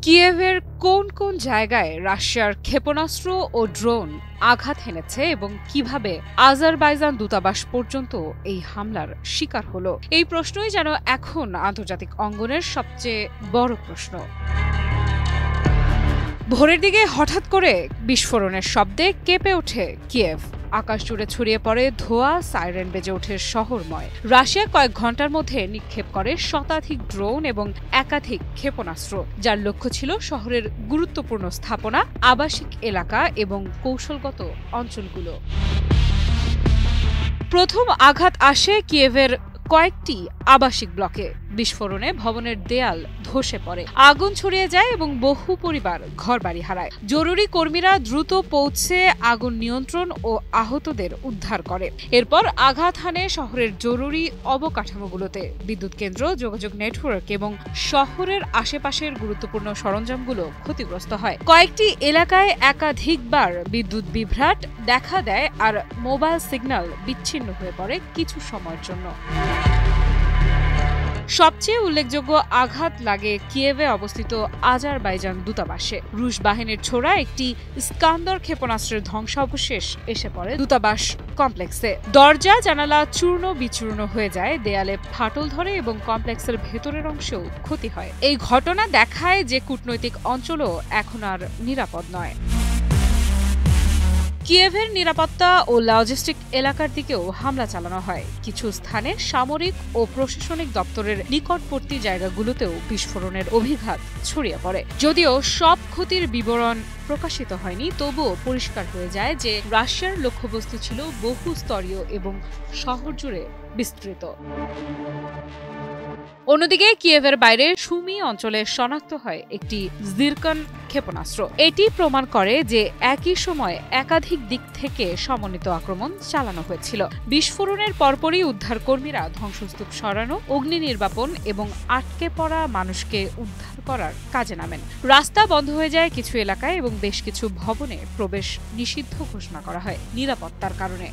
কিয়েভের কোন কোন জায়গায় রাশিয়ার ক্ষেপণাস্ত্র ও ড্রোন আঘাত হেনেছে এবং কিভাবে আজারবাইজান দূতাবাস পর্যন্ত এই হামলার শিকার হলো, এই প্রশ্নই যেন এখন আন্তর্জাতিক অঙ্গনের সবচেয়ে বড় প্রশ্ন। ভোরের দিকে হঠাৎ করে বিস্ফোরণের শব্দে কেঁপে ওঠে কিয়েভ। আকাশ জুড়ে ছড়িয়ে পড়ে ধোঁয়া, সাইরেন বেজে ওঠে শহরময়। রাশিয়া কয়েক ঘন্টার মধ্যে নিক্ষেপ করে শতাধিক ড্রোন এবং একাধিক ক্ষেপণাস্ত্র, যার লক্ষ্য ছিল শহরের গুরুত্বপূর্ণ স্থাপনা, আবাসিক এলাকা এবং কৌশলগত অঞ্চলগুলো। প্রথম আঘাত আসে কিয়েভের কয়েকটি আবাসিক ব্লকে। বিস্ফোরণে ভবনের দেয়াল ধসে পড়ে, আগুন ছড়িয়ে যায় এবং বহু পরিবার ঘরবাড়ি হারায়। জরুরি কর্মীরা দ্রুত পৌঁছে আগুন নিয়ন্ত্রণ ও আহতদের উদ্ধার করে। এরপর আঘাত হানে শহরের জরুরি অবকাঠামোগুলোতে। বিদ্যুৎ কেন্দ্র, যোগাযোগ নেটওয়ার্ক এবং শহরের আশেপাশের গুরুত্বপূর্ণ সরঞ্জামগুলো ক্ষতিগ্রস্ত হয়। কয়েকটি এলাকায় একাধিকবার বিদ্যুৎ বিভ্রাট দেখা দেয় আর মোবাইল সিগন্যাল বিচ্ছিন্ন হয়ে পড়ে কিছু সময়ের জন্য। সবচেয়ে উল্লেখযোগ্য আঘাত লাগে কিয়েভে অবস্থিত আজারবাইজান দূতাবাসে। রুশ বাহিনীর ছোড়া একটি স্কান্দর ক্ষেপণাস্ত্রের ধ্বংসাবশেষ এসে পড়ে দূতাবাস কমপ্লেক্সে। দরজা জানালা চূর্ণ বিচূর্ণ হয়ে যায়, দেয়ালে ফাটল ধরে এবং কমপ্লেক্সের ভেতরের অংশেও ক্ষতি হয়। এই ঘটনা দেখায় যে কূটনৈতিক অঞ্চলও এখন আর নিরাপদ নয়। কিয়েভের নিরাপত্তা ও লজিস্টিক এলাকার দিকেও হামলা চালানো হয়। কিছু স্থানে সামরিক ও প্রশাসনিক দপ্তরের নিকটবর্তী জায়গাগুলোতেও বিস্ফোরণের অভিঘাত ছড়িয়ে পড়ে। যদিও সব ক্ষতির বিবরণ প্রকাশিত হয়নি, তবুও পরিষ্কার হয়ে যায় যে রাশিয়ার লক্ষ্যবস্তু ছিল বহুস্তরীয় এবং শহর জুড়ে বিস্তৃত। অন্যদিকে কিয়েভের বাইরে সুমি অঞ্চলে শনাক্ত হয় একটি জিরকন ক্ষেপণাস্ত্র। এটি প্রমাণ করে যে একই সময় একাধিক দিক থেকে সমন্বিত আক্রমণ চালানো হয়েছিল। বিস্ফোরণের পরপরই উদ্ধারকর্মীরা ধ্বংসস্তূপ সরানো, অগ্নি নির্বাপন এবং আটকে পড়া মানুষকে উদ্ধার করার কাজে নামেন। রাস্তা বন্ধ হয়ে যায় কিছু এলাকায় এবং বেশ কিছু ভবনে প্রবেশ নিষিদ্ধ ঘোষণা করা হয় নিরাপত্তার কারণে।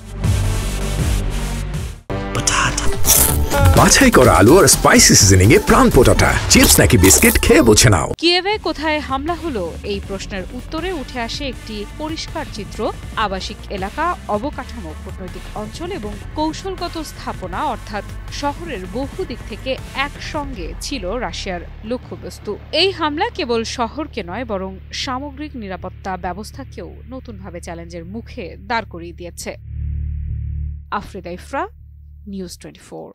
বাছাই করা আলু আর স্পাইসি সিজনিং এ প্রাণ পোটাটা চিপস নাকি বিস্কিট খেয়ে বুঝে নাও। কিয়েভে কোথায় হামলা হলো, এই প্রশ্নের উত্তরে উঠে আসে একটি পরিষ্কার চিত্র। আবাসিক এলাকা, অবকাঠামো, কূটনৈতিক অঞ্চল এবং কৌশলগত স্থাপনা, অর্থাৎ শহরের বহু দিক থেকে একসঙ্গে ছিল রাশিয়ার লক্ষ্যবস্তু। এই হামলা কেবল শহরকে নয়, বরং সামগ্রিক নিরাপত্তা ব্যবস্থাকেও নতুনভাবে চ্যালেঞ্জের মুখে দাঁড় করিয়ে দিয়েছে। আফ্রিদা ইফরা, News 24।